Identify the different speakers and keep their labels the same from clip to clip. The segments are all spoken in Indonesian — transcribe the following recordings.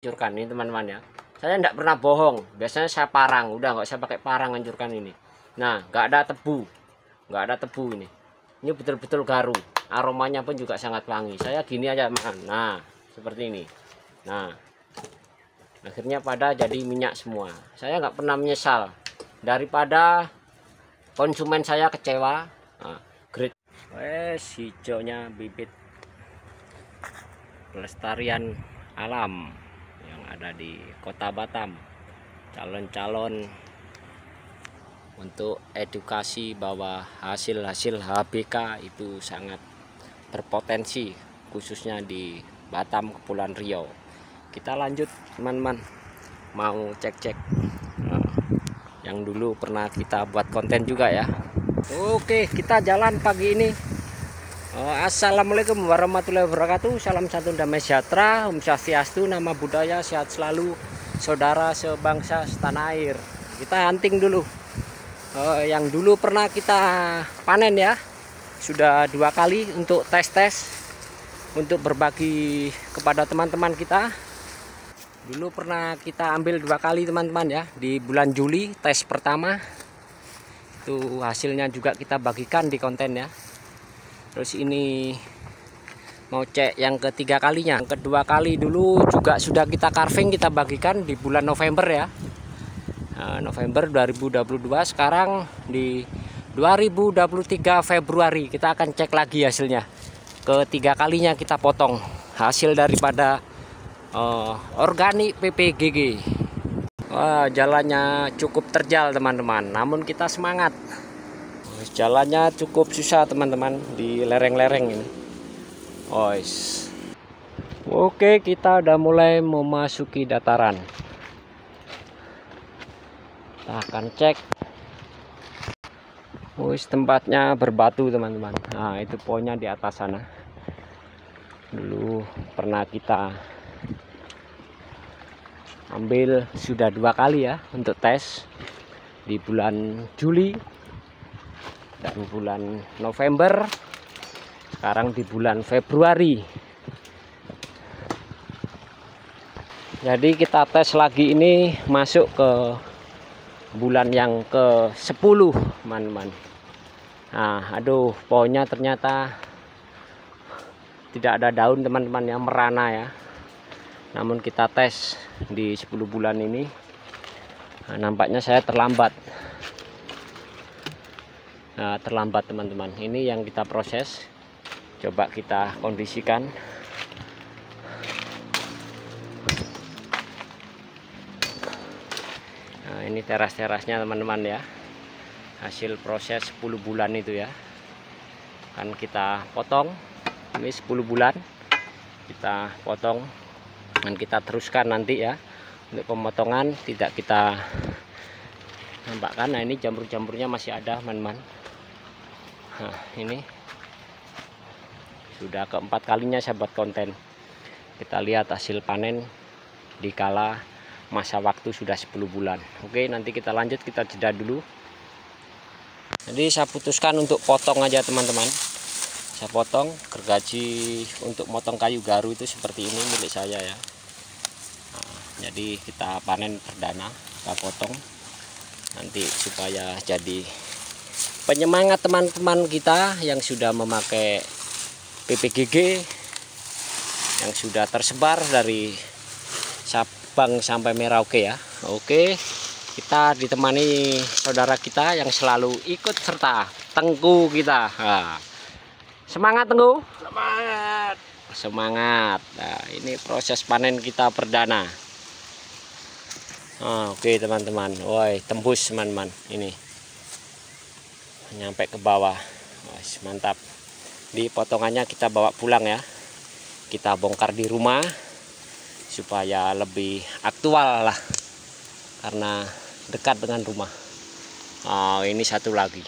Speaker 1: hancurkan ini teman-teman ya. Saya tidak pernah bohong, biasanya saya parang, udah nggak saya pakai parang hancurkan ini. Nah, nggak ada tebu, ini betul-betul garu, aromanya pun juga sangat wangi. Saya gini aja makan, nah seperti ini. Nah, akhirnya pada jadi minyak semua. Saya nggak pernah menyesal, daripada konsumen saya kecewa. Nah, great. Hijaunya bibit pelestarian alam yang ada di Kota Batam. Calon-calon untuk edukasi bahwa hasil-hasil HBK itu sangat berpotensi, khususnya di Batam, Kepulauan Riau. Kita lanjut teman-teman, mau cek-cek yang dulu pernah kita buat konten juga ya. Oke, kita jalan pagi ini. Assalamualaikum warahmatullahi wabarakatuh. Salam satu damai sejahtera, Om Swastiastu, nama budaya, sehat selalu, saudara sebangsa setanah air. Kita hunting dulu. Yang dulu pernah kita panen ya, sudah 2 kali untuk tes-tes, untuk berbagi kepada teman-teman kita. Dulu pernah kita ambil 2 kali teman-teman ya, di bulan Juli tes pertama. Itu hasilnya juga kita bagikan di konten ya. Terus ini mau cek yang ketiga kalinya. Yang kedua kali dulu juga sudah kita carving, kita bagikan di bulan November ya. November 2022. Sekarang di 2023 Februari kita akan cek lagi hasilnya. Ketiga kalinya kita potong hasil daripada organik PPGG. Wah, jalannya cukup terjal teman-teman, namun kita semangat. Jalannya cukup susah teman-teman di lereng-lereng ini. Oke, kita udah mulai memasuki dataran. Kita akan cek. Tempatnya berbatu teman-teman. Nah, itu pohonnya di atas sana. Dulu pernah kita ambil sudah 2 kali ya untuk tes, di bulan Juli dan bulan November, sekarang di bulan Februari. Jadi kita tes lagi, ini masuk ke bulan yang ke-10 teman-teman. Nah, aduh, pohonnya ternyata tidak ada daun teman-teman yang merana ya. Namun kita tes di 10 bulan ini, nah, nampaknya saya terlambat. Terlambat teman-teman. Ini yang kita proses, coba kita kondisikan. Nah, ini teras-terasnya teman-teman ya, hasil proses 10 bulan itu ya, kan kita potong. Ini 10 bulan kita potong dan kita teruskan nanti ya. Untuk pemotongan tidak kita nampakkan. Nah, ini jamur-jamurnya masih ada teman-teman. Nah, ini sudah keempat kalinya saya buat konten. Kita lihat hasil panen dikala masa waktu sudah 10 bulan. Oke, nanti kita lanjut, kita jeda dulu. Jadi saya putuskan untuk potong aja teman-teman. Saya potong, gergaji untuk motong kayu garu itu seperti ini milik saya ya. Nah, jadi kita panen perdana, kita potong nanti supaya jadi penyemangat teman-teman kita yang sudah memakai PPGG, yang sudah tersebar dari Sabang sampai Merauke ya. Oke, kita ditemani saudara kita yang selalu ikut serta, Tengku kita. Nah, semangat Tengku, semangat, semangat. Nah, ini proses panen kita perdana. Oke teman-teman, woi, tembus teman-teman, ini nyampe ke bawah. Mantap. Di potongannya kita bawa pulang ya, kita bongkar di rumah supaya lebih aktual lah, karena dekat dengan rumah. Ini satu lagi,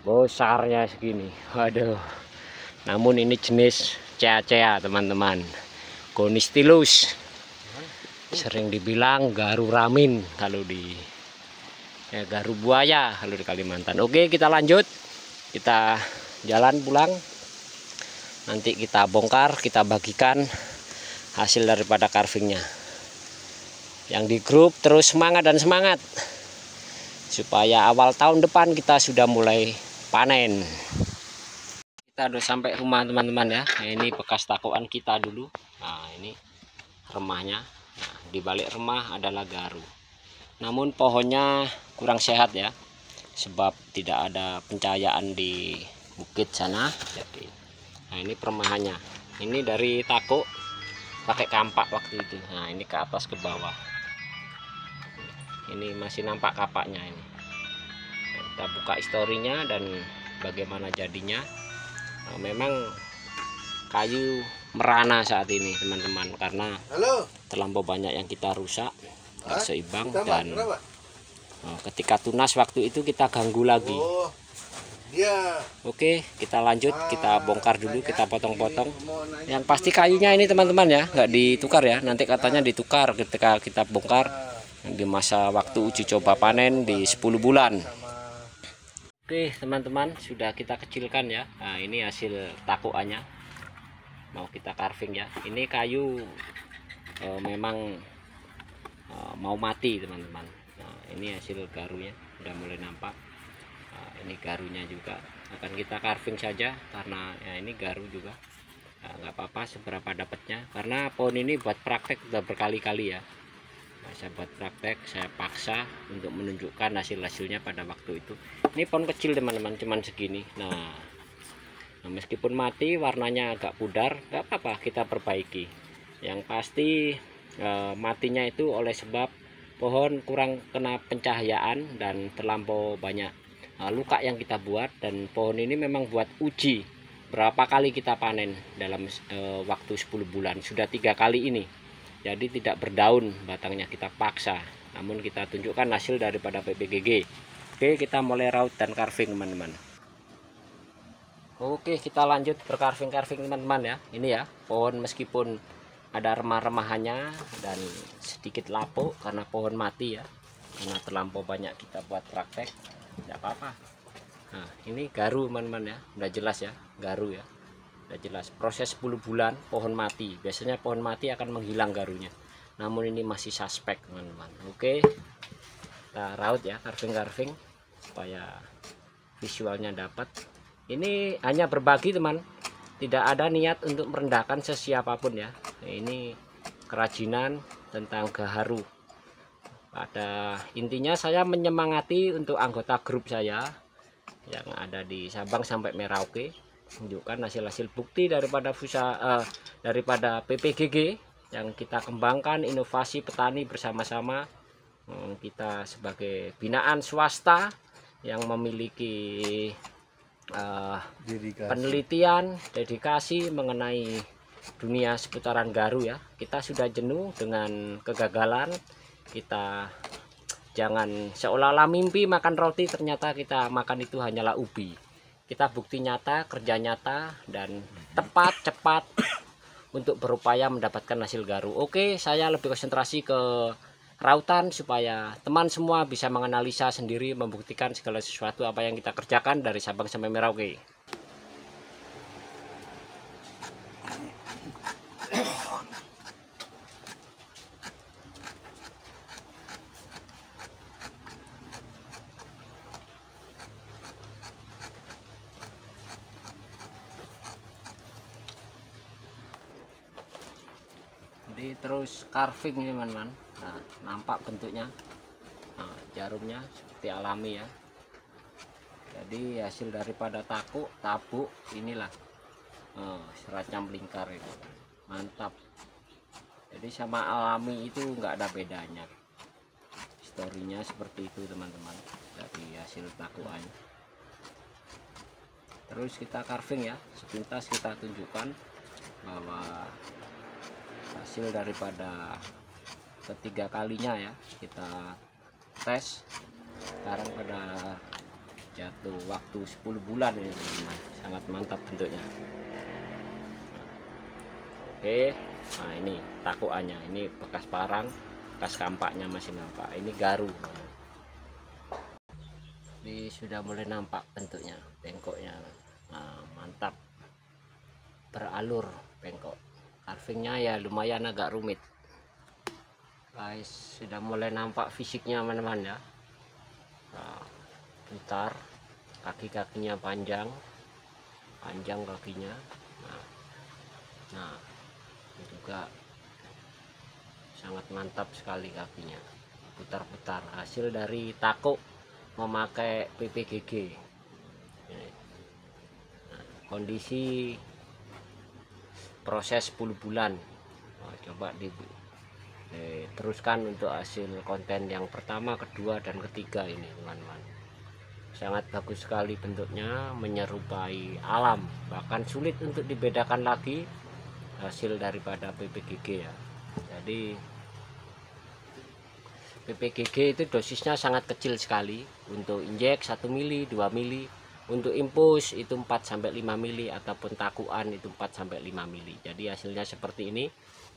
Speaker 1: besarnya segini, waduh. Namun ini jenis cea-cea teman-teman, Gonistilus, sering dibilang garu ramin kalau di garu buaya kalau di Kalimantan. Oke, kita lanjut, kita jalan pulang. Nanti kita bongkar, kita bagikan hasil daripada carvingnya. yang di grup terus semangat dan semangat supaya awal tahun depan kita sudah mulai panen. Kita udah sampai rumah teman-teman ya. Nah, ini bekas takoan kita dulu. Nah, ini remahnya. Nah, di balik remah adalah garu. Namun pohonnya kurang sehat ya, sebab tidak ada pencahayaan di bukit sana. Jadi, nah ini permahannya. Ini dari tako pakai kampak waktu itu. Nah, ini ke atas ke bawah. Ini masih nampak kapaknya ini. Nah, kita buka historinya dan bagaimana jadinya. Nah, memang kayu merana saat ini teman-teman, karena terlampau banyak yang kita rusak, nggak seimbang, dan ketika tunas waktu itu kita ganggu lagi. Oke, kita lanjut, kita bongkar dulu, kita potong-potong. Yang pasti kayunya ini teman-teman ya, nggak ditukar ya, nanti katanya ditukar ketika kita bongkar di masa waktu uji coba panen di 10 bulan. Oke teman-teman, sudah kita kecilkan ya. Nah, ini hasil takoannya, mau kita carving ya. Ini kayu memang mau mati teman-teman. Nah, ini hasil garunya udah mulai nampak. Nah, ini garunya juga akan kita carving saja, karena ya ini garu juga. Nah, nggak apa-apa seberapa dapatnya, karena pohon ini buat praktek udah berkali-kali ya. Nah, saya buat praktek, saya paksa untuk menunjukkan hasil-hasilnya pada waktu itu. Ini pohon kecil teman-teman, cuman segini. Nah, meskipun mati warnanya agak pudar, nggak apa-apa, kita perbaiki. Yang pasti matinya itu oleh sebab pohon kurang kena pencahayaan dan terlampau banyak luka yang kita buat. Dan pohon ini memang buat uji berapa kali kita panen dalam waktu 10 bulan. Sudah 3 kali ini. Jadi tidak berdaun batangnya, kita paksa, namun kita tunjukkan hasil daripada PPGG. Oke, kita mulai raut dan carving teman-teman. Oke, kita lanjut bercarving teman-teman ya. Ini ya, pohon meskipun ada remah-remahannya dan sedikit lapuk karena pohon mati ya, karena terlampau banyak kita buat praktek, tidak apa-apa. Nah, ini garu teman-teman ya, udah jelas ya, garu ya. Jelas proses 10 bulan pohon mati, biasanya pohon mati akan menghilang garunya, namun ini masih suspek teman-teman. Oke, kita raut ya, carving supaya visualnya dapat. Ini hanya berbagi teman, tidak ada niat untuk merendahkan sesiapapun ya. Ini kerajinan tentang gaharu. Pada intinya saya menyemangati untuk anggota grup saya yang ada di Sabang sampai Merauke, tunjukkan hasil-hasil bukti daripada daripada PPGG yang kita kembangkan, inovasi petani bersama-sama. Kita sebagai binaan swasta yang memiliki penelitian, dedikasi mengenai dunia seputaran garu ya. Kita sudah jenuh dengan kegagalan. Kita jangan seolah-olah mimpi makan roti, ternyata kita makan itu hanyalah ubi. Kita bukti nyata, kerja nyata, dan tepat, cepat untuk berupaya mendapatkan hasil garu. Oke, saya lebih konsentrasi ke rautan supaya teman semua bisa menganalisa sendiri, membuktikan segala sesuatu apa yang kita kerjakan dari Sabang sampai Merauke. Jadi terus carving ini teman-teman. Nah, nampak bentuknya. Nah, jarumnya seperti alami ya. Jadi hasil daripada tabuk inilah seratnya melingkar itu. Mantap. Jadi sama alami itu nggak ada bedanya. Historinya seperti itu teman-teman, dari hasil takuannya. Terus kita carving ya, sepintas kita tunjukkan bahwa hasil daripada ketiga kalinya ya kita tes sekarang pada jatuh waktu 10 bulan ini teman-teman. Sangat mantap bentuknya. Oke, nah ini takuannya, ini bekas parang, bekas kampaknya masih nampak. Ini garu. Ini sudah mulai nampak bentuknya, bengkoknya. Nah, mantap, beralur bengkok. Carvingnya ya lumayan agak rumit sudah mulai nampak fisiknya teman-teman ya. Nah, putar, kaki-kakinya panjang kakinya. Nah ini juga sangat mantap sekali kakinya, putar-putar, hasil dari tako memakai PPGG. Nah, kondisi proses 10 bulan. Coba teruskan untuk hasil konten yang pertama, kedua, dan ketiga ini teman-teman. Sangat bagus sekali bentuknya, menyerupai alam, bahkan sulit untuk dibedakan lagi hasil daripada PPGG ya. Jadi PPGG itu dosisnya sangat kecil sekali. Untuk injek 1 mili, 2 mili, untuk infus itu 4-5 mili, ataupun takuan itu 4-5 mili. Jadi hasilnya seperti ini.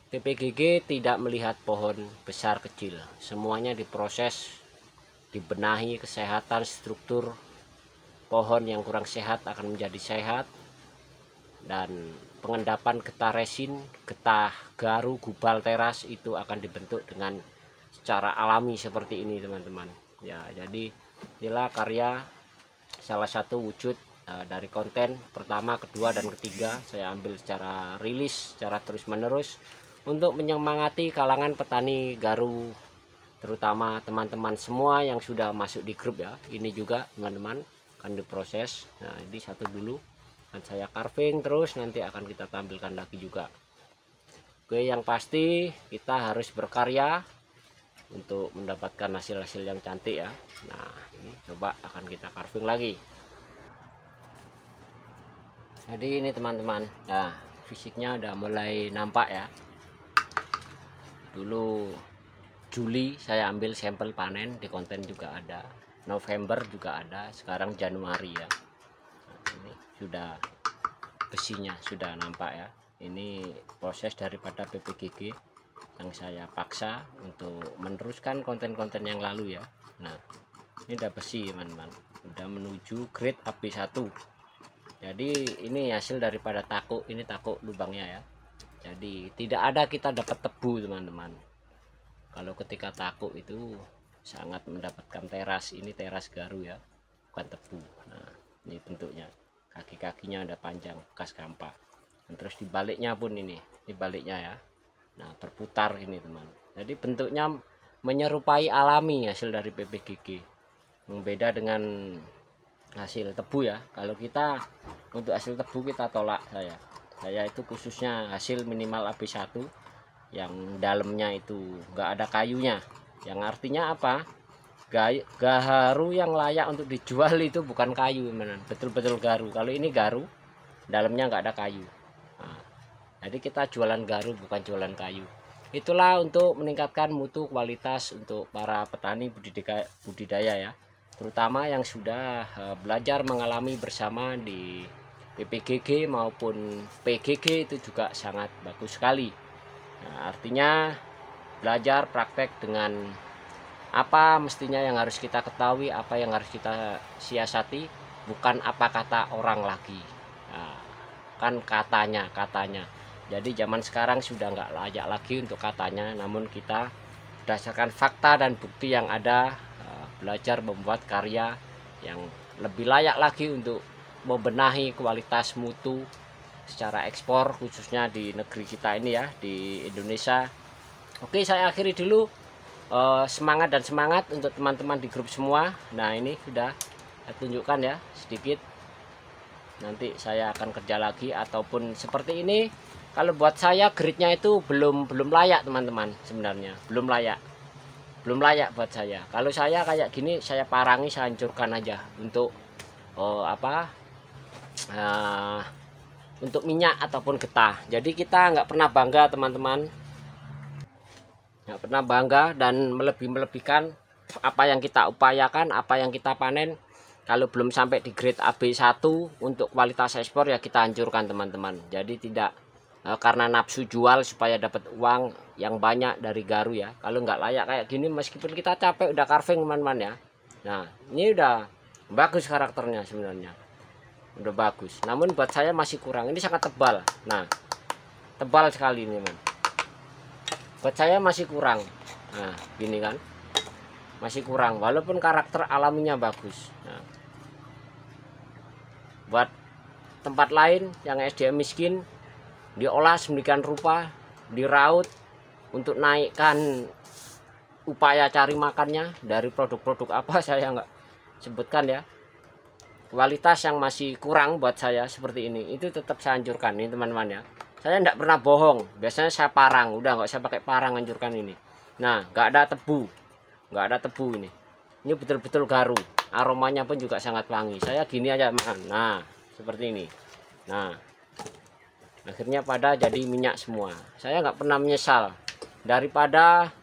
Speaker 1: PPGG tidak melihat pohon besar kecil, semuanya diproses, dibenahi, kesehatan struktur pohon yang kurang sehat akan menjadi sehat, dan pengendapan getah resin, getah garu, gubal teras itu akan dibentuk dengan secara alami seperti ini teman-teman ya. Jadi inilah karya, salah satu wujud dari konten pertama, kedua, dan ketiga saya ambil secara rilis, secara terus menerus untuk menyemangati kalangan petani garu, terutama teman-teman semua yang sudah masuk di grup ya. Ini juga teman-teman akan diproses. Nah ini satu dulu akan saya carving, terus nanti akan kita tampilkan lagi juga. Oke, yang pasti kita harus berkarya untuk mendapatkan hasil-hasil yang cantik ya. Nah ini coba akan kita carving lagi. Jadi ini teman-teman, nah fisiknya udah mulai nampak ya. Dulu Juli saya ambil sampel panen, di konten juga ada, November juga ada, sekarang Januari ya. Nah, ini sudah besinya sudah nampak ya. Ini proses daripada PPGG yang saya paksa untuk meneruskan konten-konten yang lalu ya. Nah ini udah besi teman-teman, udah menuju grade AB1. Jadi ini hasil daripada tako, ini tako lubangnya ya. Jadi tidak ada kita dapat tebu teman-teman. Kalau ketika tako itu sangat mendapatkan teras, ini teras garu ya, bukan tebu. Nah ini bentuknya, kaki-kakinya ada panjang bekas kampak. Dan terus dibaliknya pun ini baliknya ya. Nah berputar ini teman. Jadi bentuknya menyerupai alami hasil dari PPGG. Beda dengan hasil tebu ya. Kalau kita untuk hasil tebu kita tolak saya itu khususnya hasil minimal AB1 yang dalamnya itu enggak ada kayunya. Yang artinya apa? Gaharu yang layak untuk dijual itu bukan kayu teman. Betul-betul garu. Kalau ini garu dalamnya enggak ada kayu. Nah, jadi kita jualan garu bukan jualan kayu. Itulah untuk meningkatkan mutu kualitas untuk para petani budidaya ya, terutama yang sudah belajar mengalami bersama di PPGG maupun PGG itu juga sangat bagus sekali. Nah, artinya belajar praktek dengan apa mestinya yang harus kita ketahui, apa yang harus kita siasati, bukan apa kata orang lagi. Nah, kan katanya. Jadi zaman sekarang sudah nggak layak lagi untuk katanya, namun kita berdasarkan fakta dan bukti yang ada belajar membuat karya yang lebih layak lagi untuk membenahi kualitas mutu secara ekspor, khususnya di negeri kita ini ya, di Indonesia. Oke, saya akhiri dulu. Semangat dan semangat untuk teman-teman di grup semua. Nah ini sudah saya tunjukkan ya sedikit, nanti saya akan kerja lagi. Ataupun seperti ini, kalau buat saya gridnya itu belum layak teman-teman, sebenarnya belum layak buat saya. Kalau saya kayak gini, saya parangi, saya hancurkan aja untuk untuk minyak ataupun getah. Jadi kita nggak pernah bangga teman-teman, nggak pernah bangga dan melebihkan apa yang kita upayakan, apa yang kita panen. Kalau belum sampai di grade AB1 untuk kualitas ekspor ya kita hancurkan teman-teman. Jadi tidak karena nafsu jual supaya dapat uang yang banyak dari garu ya. Kalau nggak layak kayak gini, meskipun kita capek udah carving teman-teman ya. Nah ini udah bagus karakternya sebenarnya, udah bagus, namun buat saya masih kurang. Ini sangat tebal, nah tebal sekali ini teman, buat saya masih kurang. Nah, gini kan, masih kurang walaupun karakter alaminya bagus. Nah, buat tempat lain yang SDM miskin, diolah sedemikian rupa, diraut untuk naikkan upaya cari makannya dari produk-produk apa saya nggak sebutkan ya. Kualitas yang masih kurang buat saya seperti ini, itu tetap saya hancurkan ini teman-teman ya. Saya tidak pernah bohong, biasanya saya parang, udah nggak saya pakai parang hancurkan ini. Nah, nggak ada tebu ini betul-betul garu, aromanya pun juga sangat wangi. Saya gini aja makan, nah seperti ini. Nah, akhirnya pada jadi minyak semua. Saya nggak pernah menyesal, daripada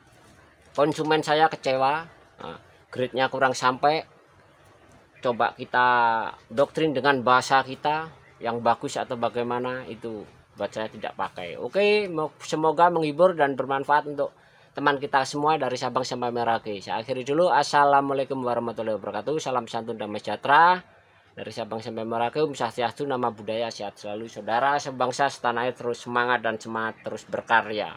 Speaker 1: konsumen saya kecewa, nah, grade-nya kurang sampai. Coba kita doktrin dengan bahasa kita yang bagus atau bagaimana, itu buat saya tidak pakai. Oke, semoga menghibur dan bermanfaat untuk teman kita semua dari Sabang sampai Merauke. Saya akhiri dulu. Assalamualaikum warahmatullahi wabarakatuh. Salam santun damai sejahtera dari Sabang sampai Merauke. Om Swastiastu, nama budaya sehat selalu. Saudara sebangsa setanah air terus semangat dan semangat terus berkarya.